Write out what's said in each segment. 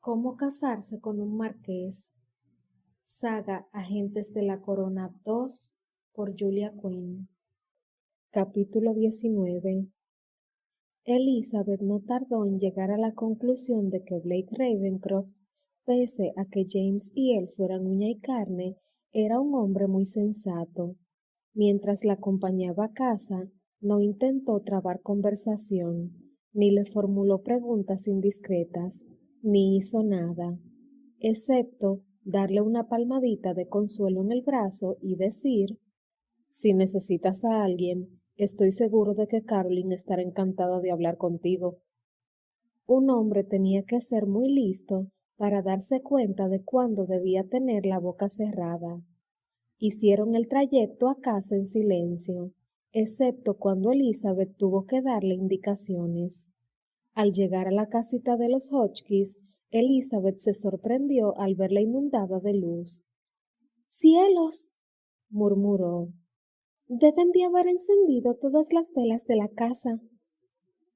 Cómo casarse con un marqués. Saga Agentes de la Corona 2 por Julia Quinn. Capítulo 19. Elizabeth no tardó en llegar a la conclusión de que Blake Ravencroft, pese a que James y él fueran uña y carne, era un hombre muy sensato. Mientras la acompañaba a casa, no intentó trabar conversación, ni le formuló preguntas indiscretas, ni hizo nada, excepto darle una palmadita de consuelo en el brazo y decir: si necesitas a alguien, estoy seguro de que Caroline estará encantada de hablar contigo. Un hombre tenía que ser muy listo para darse cuenta de cuándo debía tener la boca cerrada. Hicieron el trayecto a casa en silencio, excepto cuando Elizabeth tuvo que darle indicaciones. Al llegar a la casita de los Hotchkiss, Elizabeth se sorprendió al verla inundada de luz. ¡Cielos!, murmuró. Deben de haber encendido todas las velas de la casa.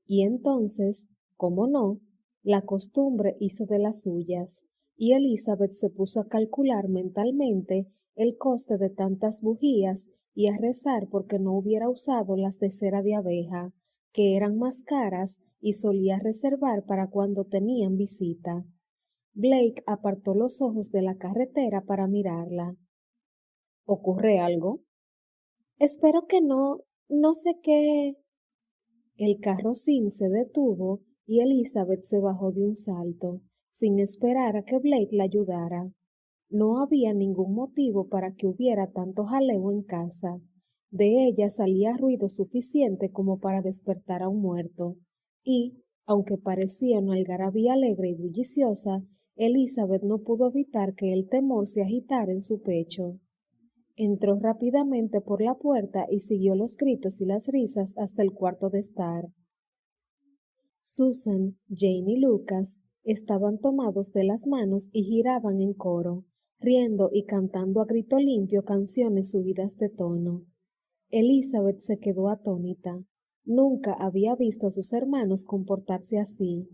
Y entonces, cómo no, la costumbre hizo de las suyas, y Elizabeth se puso a calcular mentalmente el coste de tantas bujías y a rezar porque no hubiera usado las de cera de abeja, que eran más caras y solía reservar para cuando tenían visita. Blake apartó los ojos de la carretera para mirarla. ¿Ocurre algo? Espero que no, no sé qué. El carrocín se detuvo y Elizabeth se bajó de un salto, sin esperar a que Blake la ayudara. No había ningún motivo para que hubiera tanto jaleo en casa. De ella salía ruido suficiente como para despertar a un muerto, y, aunque parecía una algarabía alegre y bulliciosa, Elizabeth no pudo evitar que el temor se agitara en su pecho. Entró rápidamente por la puerta y siguió los gritos y las risas hasta el cuarto de estar. Susan, Jane y Lucas estaban tomados de las manos y giraban en coro, riendo y cantando a grito limpio canciones subidas de tono. Elizabeth se quedó atónita. Nunca había visto a sus hermanos comportarse así.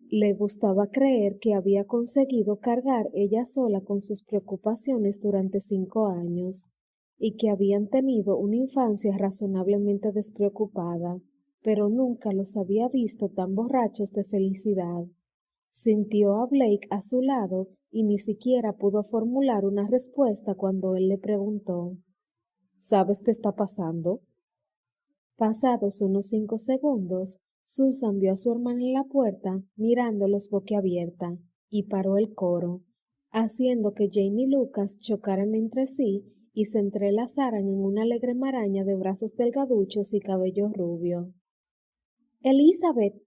Le gustaba creer que había conseguido cargar ella sola con sus preocupaciones durante 5 años, y que habían tenido una infancia razonablemente despreocupada, pero nunca los había visto tan borrachos de felicidad. Sintió a Blake a su lado y ni siquiera pudo formular una respuesta cuando él le preguntó: ¿Sabes qué está pasando? Pasados unos 5 segundos, Susan vio a su hermana en la puerta, mirándolos boquiabierta, y paró el coro, haciendo que Jane y Lucas chocaran entre sí y se entrelazaran en una alegre maraña de brazos delgaduchos y cabello rubio. —¡Elizabeth!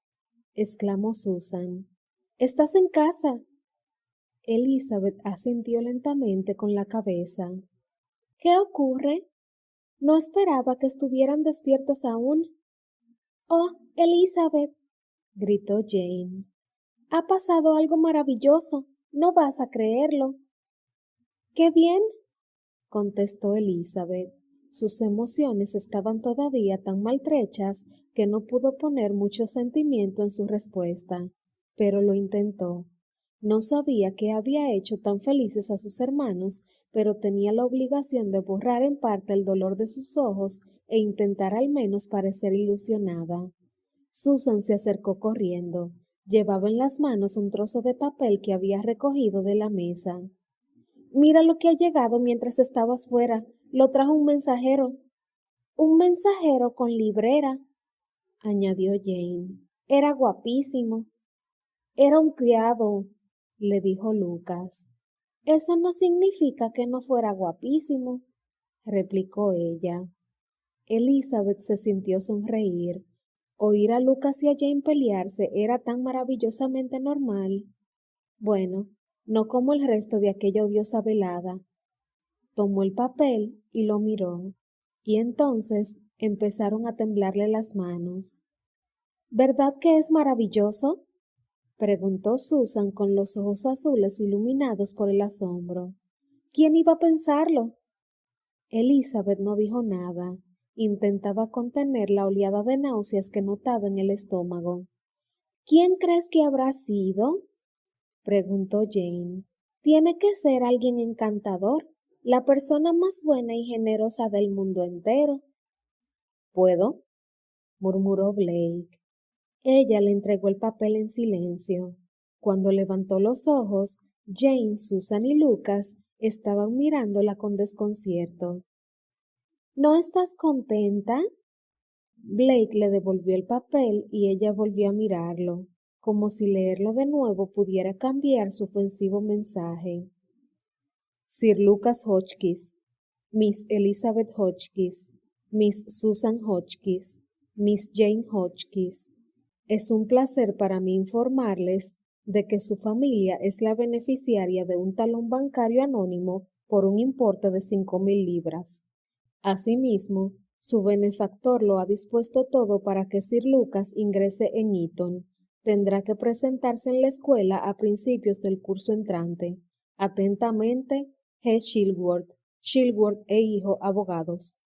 —exclamó Susan. —¿Estás en casa? Elizabeth asintió lentamente con la cabeza. —¿Qué ocurre? No esperaba que estuvieran despiertos aún. —¡Oh, Elizabeth! —gritó Jane. —Ha pasado algo maravilloso. No vas a creerlo. —¡Qué bien! —contestó Elizabeth. Sus emociones estaban todavía tan maltrechas que no pudo poner mucho sentimiento en su respuesta, pero lo intentó. No sabía qué había hecho tan felices a sus hermanos, pero tenía la obligación de borrar en parte el dolor de sus ojos e intentar al menos parecer ilusionada. Susan se acercó corriendo. Llevaba en las manos un trozo de papel que había recogido de la mesa. —Mira lo que ha llegado mientras estabas fuera. Lo trajo un mensajero. —Un mensajero con librera —añadió Jane—. Era guapísimo. —Era un criado —le dijo Lucas. —Eso no significa que no fuera guapísimo —replicó ella. Elizabeth se sintió sonreír. Oír a Lucas y a Jane pelearse era tan maravillosamente normal. Bueno, no como el resto de aquella odiosa velada. Tomó el papel y lo miró, y entonces empezaron a temblarle las manos. —¿Verdad que es maravilloso? —preguntó Susan con los ojos azules iluminados por el asombro. —¿Quién iba a pensarlo? Elizabeth no dijo nada. Intentaba contener la oleada de náuseas que notaba en el estómago. —¿Quién crees que habrá sido? preguntó Jane. Tiene que ser alguien encantador, la persona más buena y generosa del mundo entero. ¿Puedo? Murmuró Blake. Ella le entregó el papel en silencio. Cuando levantó los ojos, Jane, Susan y Lucas estaban mirándola con desconcierto. ¿No estás contenta? Blake le devolvió el papel y ella volvió a mirarlo, como si leerlo de nuevo pudiera cambiar su ofensivo mensaje. Sir Lucas Hotchkiss, Miss Elizabeth Hotchkiss, Miss Susan Hotchkiss, Miss Jane Hotchkiss. Es un placer para mí informarles de que su familia es la beneficiaria de un talón bancario anónimo por un importe de 5,000 libras. Asimismo, su benefactor lo ha dispuesto todo para que Sir Lucas ingrese en Eton. Tendrá que presentarse en la escuela a principios del curso entrante. Atentamente, G. Shilworth e hijo abogados.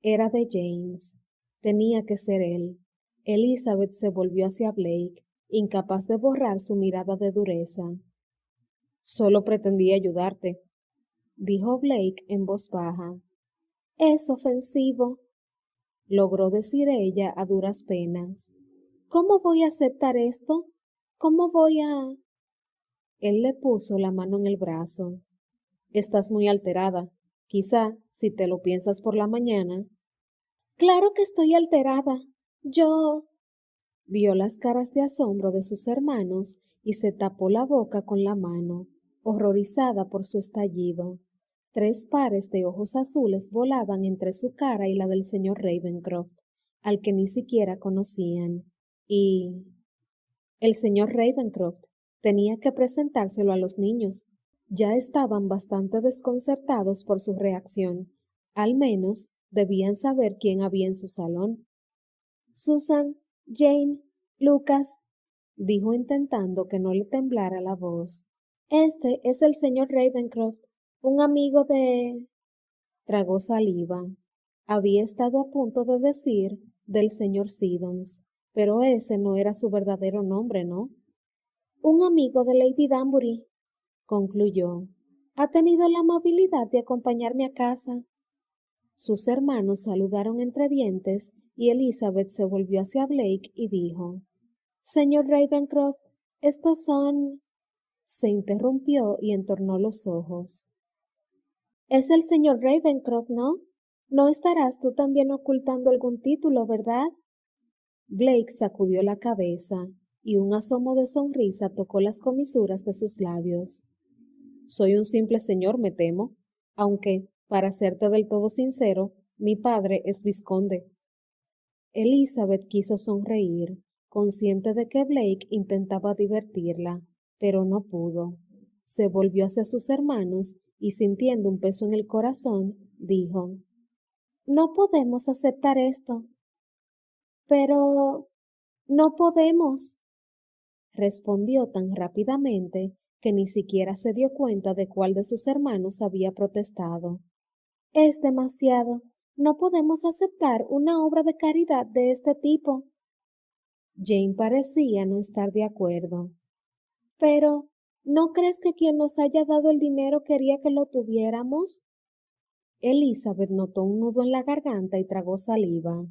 Era de James. Tenía que ser él. Elizabeth se volvió hacia Blake, incapaz de borrar su mirada de dureza. Solo pretendía ayudarte, dijo Blake en voz baja. Es ofensivo, logró decir ella a duras penas. ¿Cómo voy a aceptar esto? ¿Cómo voy a...? Él le puso la mano en el brazo. Estás muy alterada. Quizá, si te lo piensas por la mañana. Claro que estoy alterada. Yo... Vio las caras de asombro de sus hermanos y se tapó la boca con la mano, horrorizada por su estallido. 3 pares de ojos azules volaban entre su cara y la del señor Ravencroft, al que ni siquiera conocían. Y... el señor Ravencroft tenía que presentárselo a los niños. Ya estaban bastante desconcertados por su reacción. Al menos debían saber quién había en su salón. Susan, Jane, Lucas, dijo intentando que no le temblara la voz. Este es el señor Ravencroft, un amigo de... Tragó saliva. Había estado a punto de decir del señor Siddons, pero ese no era su verdadero nombre, ¿no? Un amigo de Lady Danbury, concluyó. Ha tenido la amabilidad de acompañarme a casa. Sus hermanos saludaron entre dientes y Elizabeth se volvió hacia Blake y dijo, Señor Ravencroft, estos son... Se interrumpió y entornó los ojos. Es el señor Ravencroft, ¿no? No estarás tú también ocultando algún título, ¿verdad? Blake sacudió la cabeza y un asomo de sonrisa tocó las comisuras de sus labios. Soy un simple señor, me temo, aunque, para serte del todo sincero, mi padre es vizconde. Elizabeth quiso sonreír, consciente de que Blake intentaba divertirla, pero no pudo. Se volvió hacia sus hermanos y sintiendo un peso en el corazón, dijo, No podemos aceptar esto. Pero... no podemos, respondió tan rápidamente que ni siquiera se dio cuenta de cuál de sus hermanos había protestado. Es demasiado. No podemos aceptar una obra de caridad de este tipo. Jane parecía no estar de acuerdo. Pero, ¿no crees que quien nos haya dado el dinero quería que lo tuviéramos? Elizabeth notó un nudo en la garganta y tragó saliva.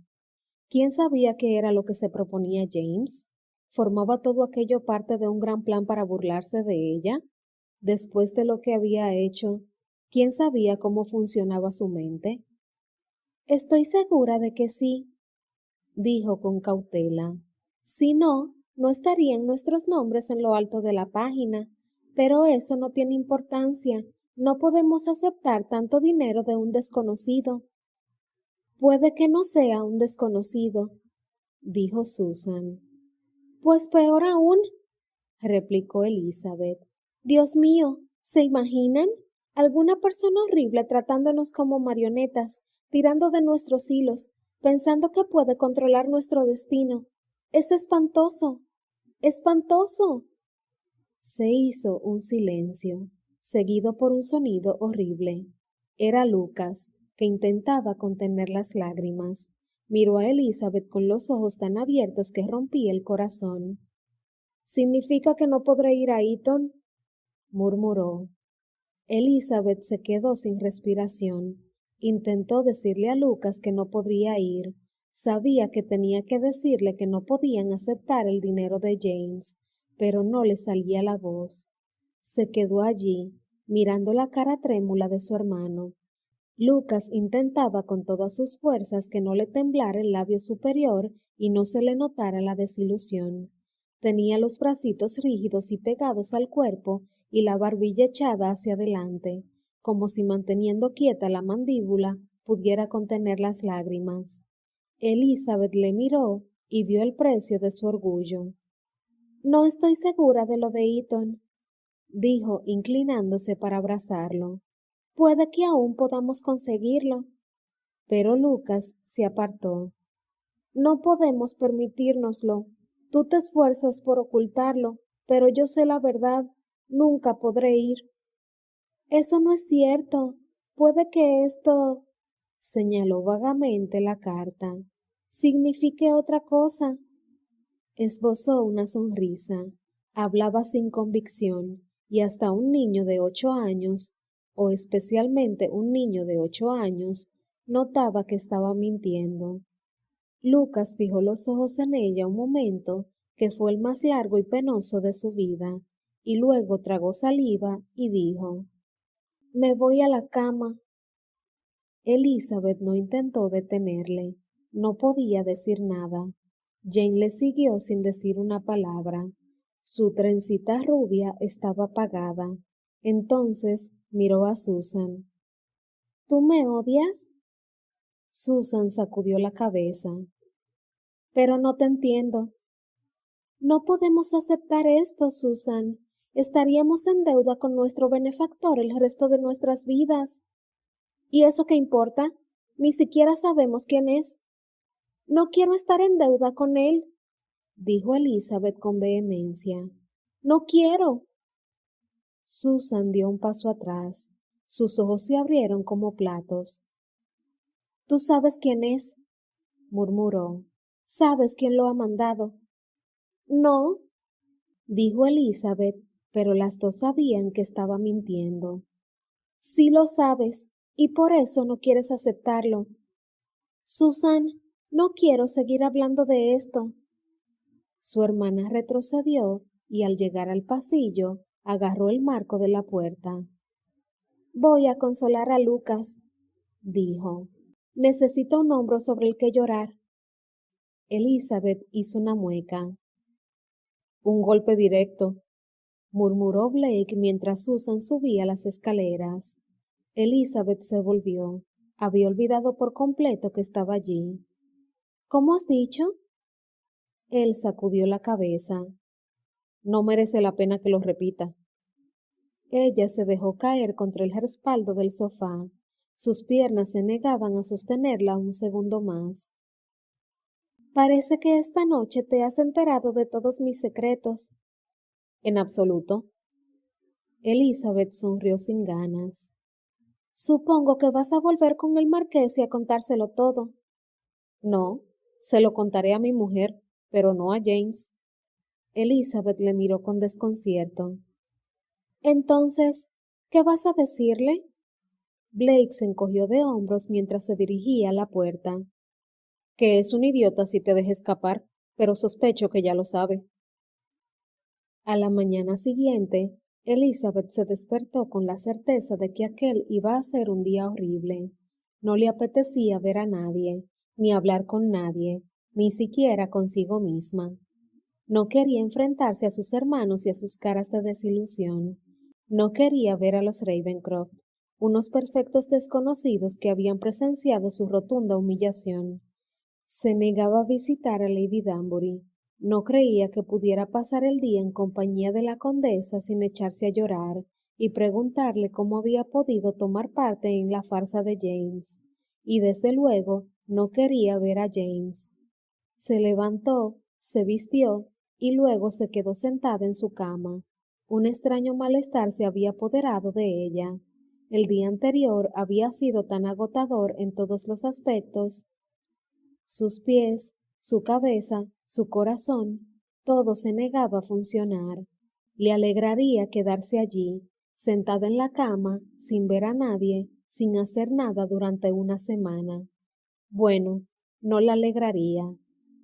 ¿Quién sabía qué era lo que se proponía James? ¿Formaba todo aquello parte de un gran plan para burlarse de ella? Después de lo que había hecho, ¿quién sabía cómo funcionaba su mente? Estoy segura de que sí, dijo con cautela. Si no, no estarían nuestros nombres en lo alto de la página. Pero eso no tiene importancia. No podemos aceptar tanto dinero de un desconocido. Puede que no sea un desconocido, dijo Susan. Pues peor aún, replicó Elizabeth. Dios mío, ¿se imaginan? Alguna persona horrible tratándonos como marionetas, tirando de nuestros hilos, pensando que puede controlar nuestro destino. Es espantoso, espantoso. Se hizo un silencio, seguido por un sonido horrible. Era Lucas, que intentaba contener las lágrimas. Miró a Elizabeth con los ojos tan abiertos que rompía el corazón. ¿Significa que no podré ir a Eton?, murmuró. Elizabeth se quedó sin respiración. Intentó decirle a Lucas que no podría ir. Sabía que tenía que decirle que no podían aceptar el dinero de James, pero no le salía la voz. Se quedó allí, mirando la cara trémula de su hermano. Lucas intentaba con todas sus fuerzas que no le temblara el labio superior y no se le notara la desilusión. Tenía los bracitos rígidos y pegados al cuerpo y la barbilla echada hacia adelante, como si manteniendo quieta la mandíbula pudiera contener las lágrimas. Elizabeth le miró y vio el precio de su orgullo. No estoy segura de lo de Eton, dijo inclinándose para abrazarlo. Puede que aún podamos conseguirlo. Pero Lucas se apartó. No podemos permitírnoslo. Tú te esfuerzas por ocultarlo, pero yo sé la verdad. Nunca podré ir. Eso no es cierto. Puede que esto, señaló vagamente la carta, signifique otra cosa. Esbozó una sonrisa. Hablaba sin convicción, y hasta un niño de 8 años, o especialmente un niño de 8 años, notaba que estaba mintiendo. Lucas fijó los ojos en ella un momento, que fue el más largo y penoso de su vida, y luego tragó saliva y dijo: Me voy a la cama. Elizabeth no intentó detenerle. No podía decir nada. Jane le siguió sin decir una palabra. Su trencita rubia estaba apagada. Entonces miró a Susan. ¿Tú me odias? Susan sacudió la cabeza. Pero no te entiendo. No podemos aceptar esto, Susan. Estaríamos en deuda con nuestro benefactor el resto de nuestras vidas. ¿Y eso qué importa? Ni siquiera sabemos quién es. No quiero estar en deuda con él, dijo Elizabeth con vehemencia. No quiero. Susan dio un paso atrás. Sus ojos se abrieron como platos. Tú sabes quién es, murmuró. ¿Sabes quién lo ha mandado? No, dijo Elizabeth, pero las dos sabían que estaba mintiendo. Sí lo sabes, y por eso no quieres aceptarlo. Susan, no quiero seguir hablando de esto. Su hermana retrocedió y al llegar al pasillo, agarró el marco de la puerta. Voy a consolar a Lucas, dijo. Necesito un hombro sobre el que llorar. Elizabeth hizo una mueca. Un golpe directo, murmuró Blake mientras Susan subía las escaleras. Elizabeth se volvió. Había olvidado por completo que estaba allí. ¿Cómo has dicho? Él sacudió la cabeza. No merece la pena que lo repita. Ella se dejó caer contra el respaldo del sofá. Sus piernas se negaban a sostenerla un segundo más. Parece que esta noche te has enterado de todos mis secretos. En absoluto. Elizabeth sonrió sin ganas. Supongo que vas a volver con el marqués y a contárselo todo. No, se lo contaré a mi mujer, pero no a James. Elizabeth le miró con desconcierto. Entonces, ¿qué vas a decirle? Blake se encogió de hombros mientras se dirigía a la puerta. Que es un idiota si te deja escapar, pero sospecho que ya lo sabe. A la mañana siguiente, Elizabeth se despertó con la certeza de que aquel iba a ser un día horrible. No le apetecía ver a nadie, ni hablar con nadie, ni siquiera consigo misma. No quería enfrentarse a sus hermanos y a sus caras de desilusión. No quería ver a los Ravencroft, unos perfectos desconocidos que habían presenciado su rotunda humillación. Se negaba a visitar a Lady Danbury. No creía que pudiera pasar el día en compañía de la condesa sin echarse a llorar y preguntarle cómo había podido tomar parte en la farsa de James. Y desde luego no quería ver a James. Se levantó, se vistió y luego se quedó sentada en su cama. Un extraño malestar se había apoderado de ella. El día anterior había sido tan agotador en todos los aspectos. Sus pies, su cabeza, su corazón, Todo se negaba a funcionar. Le alegraría quedarse allí, sentada en la cama, sin ver a nadie, sin hacer nada durante una semana. Bueno, no la alegraría.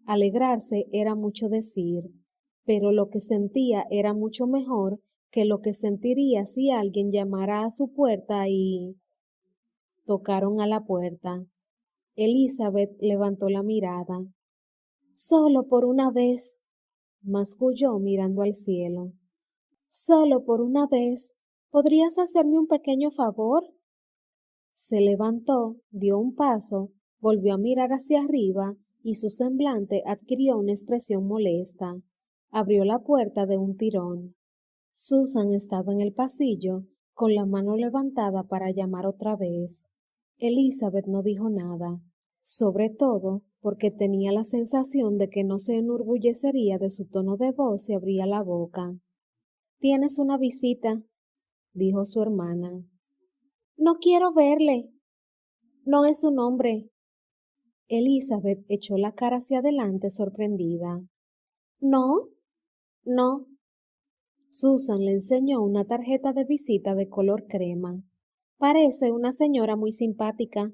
Alegrarse era mucho decir, pero lo que sentía era mucho mejor que lo que sentiría si alguien llamara a su puerta y... Tocaron a la puerta. Elizabeth levantó la mirada. Solo por una vez, masculló mirando al cielo. Solo por una vez, ¿podrías hacerme un pequeño favor? Se levantó, dio un paso, volvió a mirar hacia arriba y su semblante adquirió una expresión molesta. Abrió la puerta de un tirón. Susan estaba en el pasillo, con la mano levantada para llamar otra vez. Elizabeth no dijo nada, sobre todo porque tenía la sensación de que no se enorgullecería de su tono de voz si abría la boca. «Tienes una visita», dijo su hermana. «No quiero verle. No es un hombre». Elizabeth echó la cara hacia adelante sorprendida. «¿No? No». Susan le enseñó una tarjeta de visita de color crema. «Parece una señora muy simpática».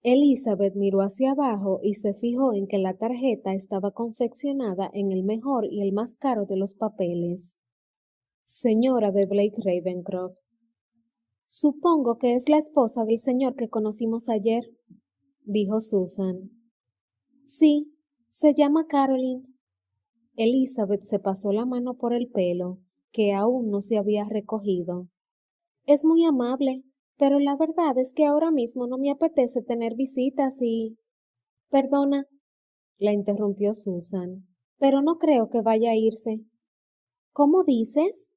Elizabeth miró hacia abajo y se fijó en que la tarjeta estaba confeccionada en el mejor y el más caro de los papeles. Señora de Blake Ravencroft. Supongo que es la esposa del señor que conocimos ayer, dijo Susan. Sí, se llama Caroline. Elizabeth se pasó la mano por el pelo, que aún no se había recogido. Es muy amable, pero la verdad es que ahora mismo no me apetece tener visitas y... Perdona, la interrumpió Susan, pero no creo que vaya a irse. ¿Cómo dices?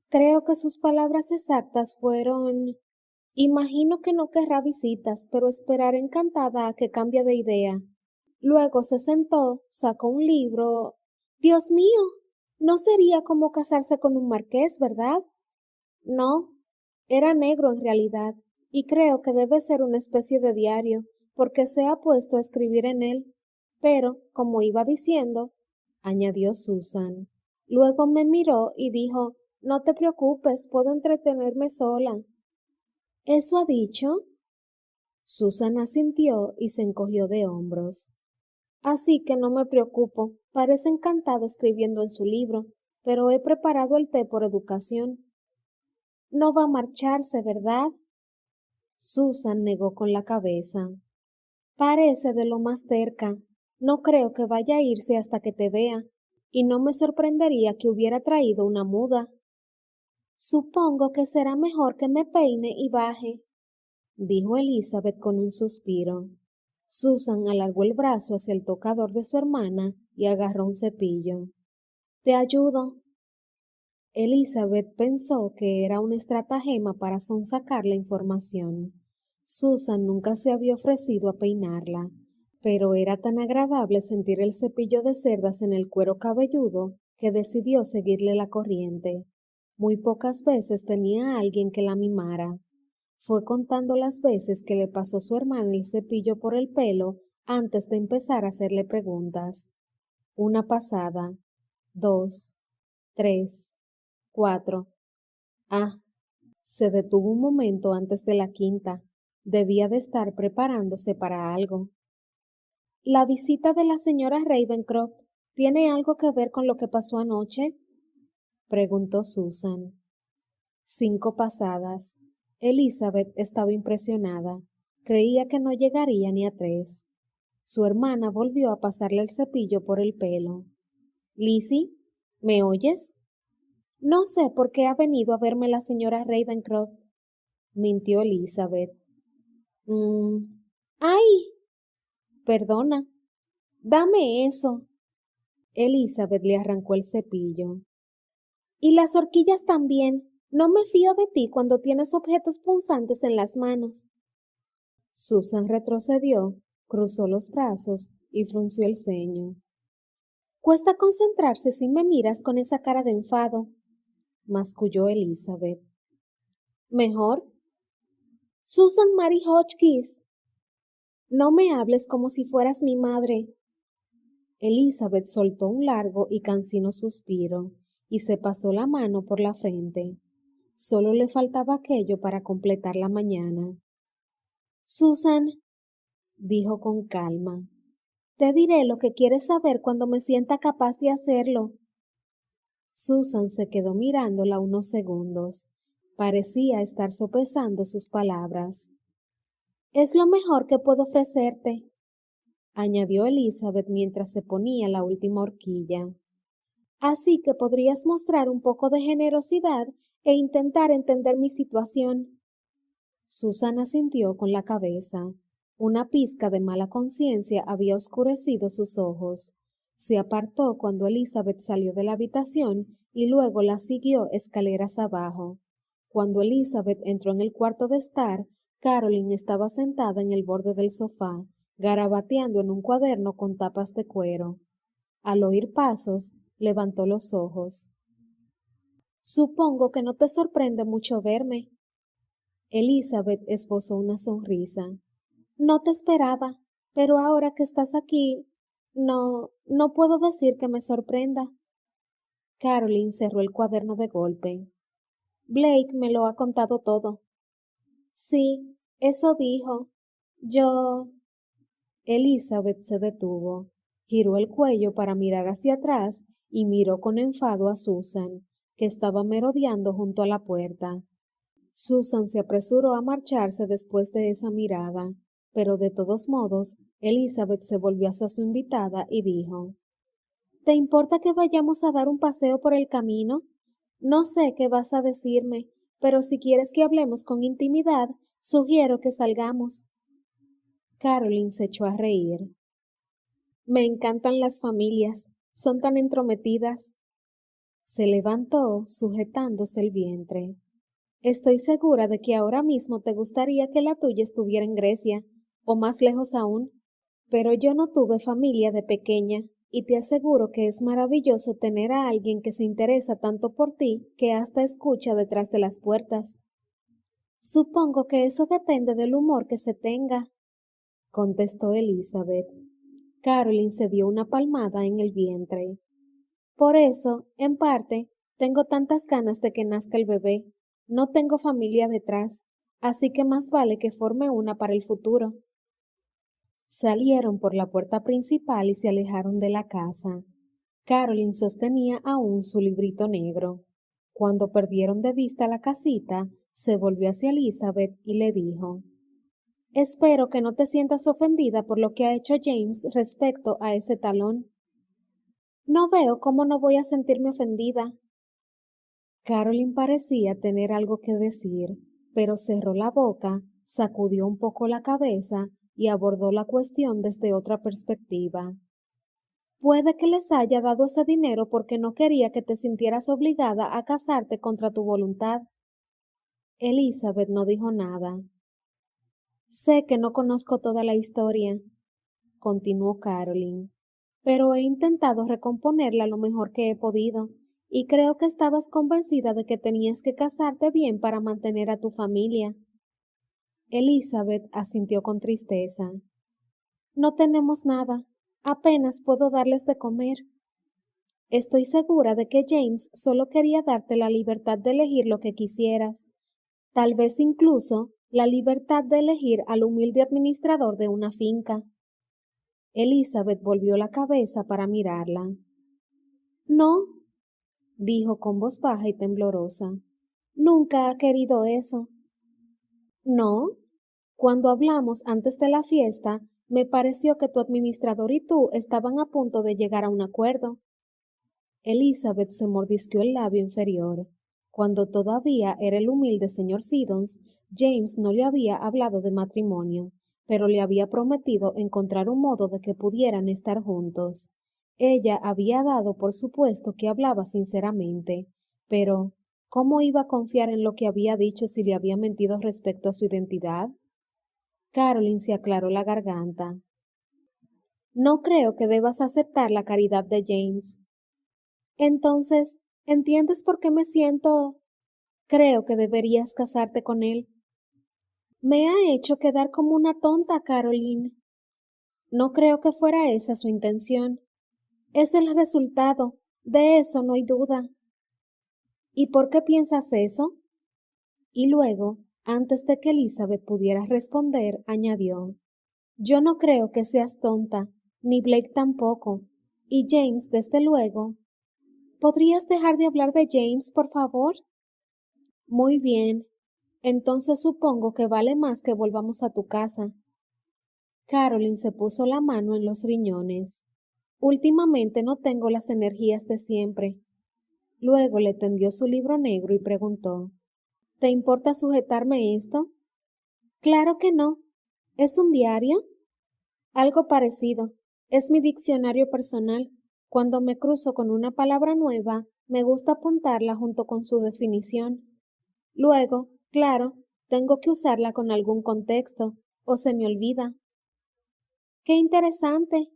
Creo que sus palabras exactas fueron... Imagino que no querrá visitas, pero esperaré encantada a que cambie de idea. Luego se sentó, sacó un libro. Dios mío, no sería como casarse con un marqués, ¿verdad? No, era negro en realidad, y creo que debe ser una especie de diario, porque se ha puesto a escribir en él. Pero, como iba diciendo, añadió Susan. Luego me miró y dijo, no te preocupes, puedo entretenerme sola. ¿Eso ha dicho? Susan asintió y se encogió de hombros. Así que no me preocupo, parece encantado escribiendo en su libro, pero he preparado el té por educación. No va a marcharse, ¿verdad? Susan negó con la cabeza. Parece de lo más terca. No creo que vaya a irse hasta que te vea, y no me sorprendería que hubiera traído una muda. Supongo que será mejor que me peine y baje, dijo Elizabeth con un suspiro. Susan alargó el brazo hacia el tocador de su hermana y agarró un cepillo. Te ayudo. Elizabeth pensó que era una estratagema para sonsacar la información. Susan nunca se había ofrecido a peinarla, pero era tan agradable sentir el cepillo de cerdas en el cuero cabelludo que decidió seguirle la corriente. Muy pocas veces tenía a alguien que la mimara. Fue contando las veces que le pasó su hermana el cepillo por el pelo antes de empezar a hacerle preguntas. Una pasada, 2, 3, 4. Ah, se detuvo un momento antes de la quinta. Debía de estar preparándose para algo. ¿La visita de la señora Ravencroft tiene algo que ver con lo que pasó anoche? Preguntó Susan. 5 pasadas. Elizabeth estaba impresionada. Creía que no llegaría ni a 3. Su hermana volvió a pasarle el cepillo por el pelo. Lizzie, ¿me oyes? No sé por qué ha venido a verme la señora Ravencroft, mintió Elizabeth. ¡Ay! Perdona. Dame eso. Elizabeth le arrancó el cepillo. Y las horquillas también. No me fío de ti cuando tienes objetos punzantes en las manos. Susan retrocedió, cruzó los brazos y frunció el ceño. Cuesta concentrarse si me miras con esa cara de enfado, masculló Elizabeth. ¿Mejor? Susan Mary Hotchkiss. No me hables como si fueras mi madre. Elizabeth soltó un largo y cansino suspiro y se pasó la mano por la frente. Solo le faltaba aquello para completar la mañana. Susan, dijo con calma, te diré lo que quieres saber cuando me sienta capaz de hacerlo. Susan se quedó mirándola unos segundos. Parecía estar sopesando sus palabras. Es lo mejor que puedo ofrecerte, añadió Elizabeth mientras se ponía la última horquilla. Así que podrías mostrar un poco de generosidad e intentar entender mi situación. Susan asintió con la cabeza. Una pizca de mala conciencia había oscurecido sus ojos. Se apartó cuando Elizabeth salió de la habitación y luego la siguió escaleras abajo. Cuando Elizabeth entró en el cuarto de estar, Caroline estaba sentada en el borde del sofá, garabateando en un cuaderno con tapas de cuero. Al oír pasos, levantó los ojos. Supongo que no te sorprende mucho verme. Elizabeth esbozó una sonrisa. No te esperaba, pero ahora que estás aquí, no puedo decir que me sorprenda. Caroline cerró el cuaderno de golpe. Blake me lo ha contado todo. Sí, eso dijo. Yo. Elizabeth se detuvo, giró el cuello para mirar hacia atrás y miró con enfado a Susan, que estaba merodeando junto a la puerta. Susan se apresuró a marcharse después de esa mirada, pero de todos modos, Elizabeth se volvió hacia su invitada y dijo, ¿te importa que vayamos a dar un paseo por el camino? No sé qué vas a decirme, pero si quieres que hablemos con intimidad, sugiero que salgamos. Caroline se echó a reír. Me encantan las familias, son tan entrometidas. Se levantó, sujetándose el vientre. Estoy segura de que ahora mismo te gustaría que la tuya estuviera en Grecia, o más lejos aún, pero yo no tuve familia de pequeña, y te aseguro que es maravilloso tener a alguien que se interesa tanto por ti que hasta escucha detrás de las puertas. Supongo que eso depende del humor que se tenga, contestó Elizabeth. Caroline se dio una palmada en el vientre. Por eso, en parte, tengo tantas ganas de que nazca el bebé. No tengo familia detrás, así que más vale que forme una para el futuro. Salieron por la puerta principal y se alejaron de la casa. Caroline sostenía aún su librito negro. Cuando perdieron de vista la casita, se volvió hacia Elizabeth y le dijo, Espero que no te sientas ofendida por lo que ha hecho James respecto a ese talón. No veo cómo no voy a sentirme ofendida. Caroline parecía tener algo que decir, pero cerró la boca, sacudió un poco la cabeza y abordó la cuestión desde otra perspectiva. Puede que les haya dado ese dinero porque no quería que te sintieras obligada a casarte contra tu voluntad. Elizabeth no dijo nada. Sé que no conozco toda la historia, continuó Caroline, pero he intentado recomponerla lo mejor que he podido, y creo que estabas convencida de que tenías que casarte bien para mantener a tu familia. Elizabeth asintió con tristeza. No tenemos nada, apenas puedo darles de comer. Estoy segura de que James solo quería darte la libertad de elegir lo que quisieras, tal vez incluso la libertad de elegir al humilde administrador de una finca. Elizabeth volvió la cabeza para mirarla. No, dijo con voz baja y temblorosa. Nunca ha querido eso. No. Cuando hablamos antes de la fiesta, me pareció que tu administrador y tú estaban a punto de llegar a un acuerdo. Elizabeth se mordisqueó el labio inferior. Cuando todavía era el humilde señor Siddons, James no le había hablado de matrimonio, pero le había prometido encontrar un modo de que pudieran estar juntos. Ella había dado por supuesto que hablaba sinceramente, pero ¿cómo iba a confiar en lo que había dicho si le había mentido respecto a su identidad? Caroline se aclaró la garganta. No creo que debas aceptar la caridad de James. Entonces, ¿entiendes por qué me siento? Creo que deberías casarte con él. Me ha hecho quedar como una tonta, Caroline. No creo que fuera esa su intención. Es el resultado, de eso no hay duda. ¿Y por qué piensas eso? Y luego, antes de que Elizabeth pudiera responder, añadió, yo no creo que seas tonta, ni Blake tampoco, y James, desde luego. ¿Podrías dejar de hablar de James, por favor? Muy bien. Entonces supongo que vale más que volvamos a tu casa. Caroline se puso la mano en los riñones. Últimamente no tengo las energías de siempre. Luego le tendió su libro negro y preguntó, ¿te importa sujetarme esto? Claro que no. ¿Es un diario? Algo parecido. Es mi diccionario personal. Cuando me cruzo con una palabra nueva, me gusta apuntarla junto con su definición. Luego, claro, tengo que usarla con algún contexto, o se me olvida. ¡Qué interesante!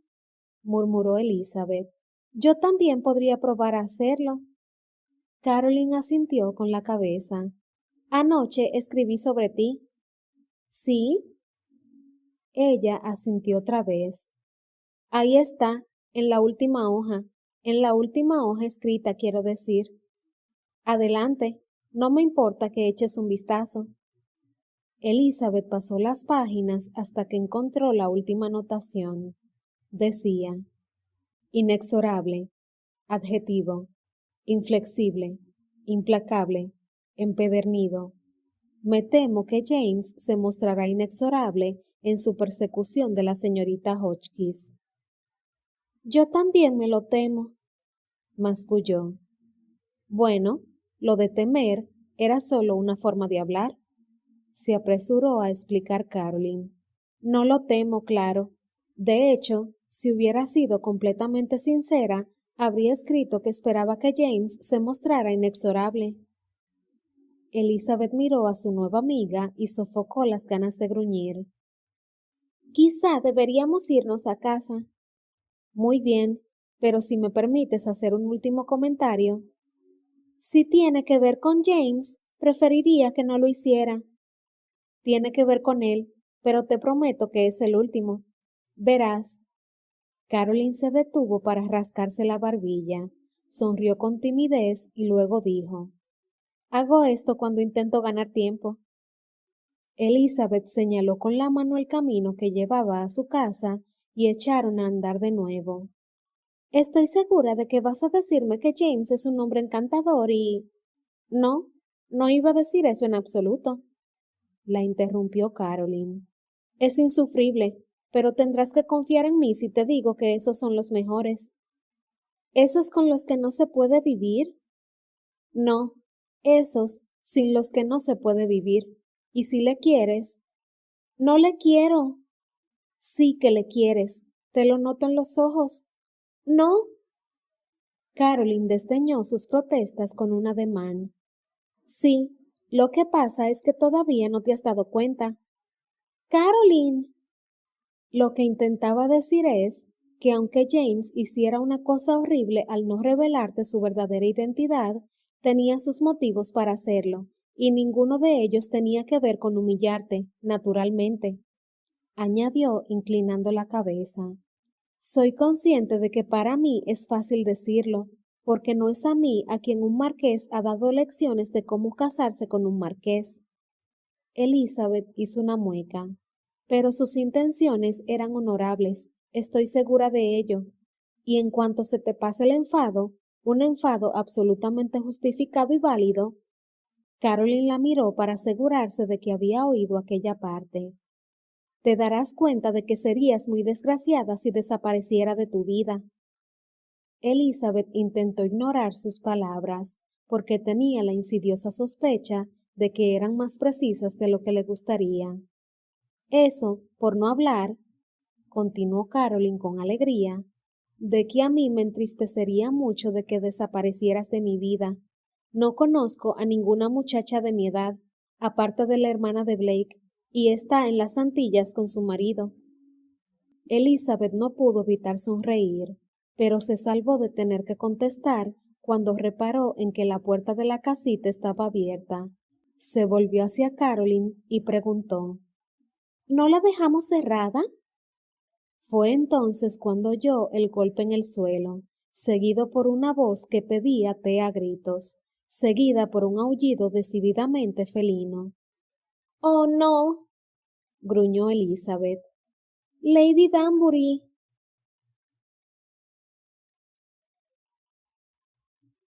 Murmuró Elizabeth. Yo también podría probar a hacerlo. Caroline asintió con la cabeza. Anoche escribí sobre ti. ¿Sí? Ella asintió otra vez. Ahí está, en la última hoja escrita, quiero decir. Adelante, no me importa que eches un vistazo. Elizabeth pasó las páginas hasta que encontró la última anotación. Decía, inexorable, adjetivo, inflexible, implacable, empedernido. Me temo que James se mostrará inexorable en su persecución de la señorita Hotchkiss. Yo también me lo temo, masculló. Bueno, lo de temer era solo una forma de hablar, se apresuró a explicar Caroline. No lo temo, claro. De hecho, si hubiera sido completamente sincera, habría escrito que esperaba que James se mostrara inexorable. Elizabeth miró a su nueva amiga y sofocó las ganas de gruñir. Quizá deberíamos irnos a casa. Muy bien, pero si me permites hacer un último comentario. Si tiene que ver con James, preferiría que no lo hiciera. Tiene que ver con él, pero te prometo que es el último. Verás. Caroline se detuvo para rascarse la barbilla, sonrió con timidez y luego dijo, hago esto cuando intento ganar tiempo. Elizabeth señaló con la mano el camino que llevaba a su casa y echaron a andar de nuevo. Estoy segura de que vas a decirme que James es un hombre encantador y... No, no iba a decir eso en absoluto, la interrumpió Caroline. Es insufrible, pero tendrás que confiar en mí si te digo que esos son los mejores. ¿Esos con los que no se puede vivir? No, esos sin los que no se puede vivir. Y si le quieres, no le quiero. Sí que le quieres, te lo noto en los ojos. No. Caroline desdeñó sus protestas con un ademán. Sí, lo que pasa es que todavía no te has dado cuenta. Caroline. Lo que intentaba decir es que aunque James hiciera una cosa horrible al no revelarte su verdadera identidad, tenía sus motivos para hacerlo, y ninguno de ellos tenía que ver con humillarte, naturalmente, añadió inclinando la cabeza. Soy consciente de que para mí es fácil decirlo, porque no es a mí a quien un marqués ha dado lecciones de cómo casarse con un marqués. Elizabeth hizo una mueca. Pero sus intenciones eran honorables, estoy segura de ello. Y en cuanto se te pase el enfado, un enfado absolutamente justificado y válido, Caroline la miró para asegurarse de que había oído aquella parte. Te darás cuenta de que serías muy desgraciada si desapareciera de tu vida. Elizabeth intentó ignorar sus palabras, porque tenía la insidiosa sospecha de que eran más precisas de lo que le gustaría. Eso, por no hablar, continuó Caroline con alegría, de que a mí me entristecería mucho de que desaparecieras de mi vida. No conozco a ninguna muchacha de mi edad, aparte de la hermana de Blake, y está en las Antillas con su marido. Elizabeth no pudo evitar sonreír, pero se salvó de tener que contestar cuando reparó en que la puerta de la casita estaba abierta. Se volvió hacia Caroline y preguntó, ¿no la dejamos cerrada? Fue entonces cuando oyó el golpe en el suelo, seguido por una voz que pedía té a gritos, seguida por un aullido decididamente felino. «¡Oh, no!», gruñó Elizabeth. «Lady Danbury,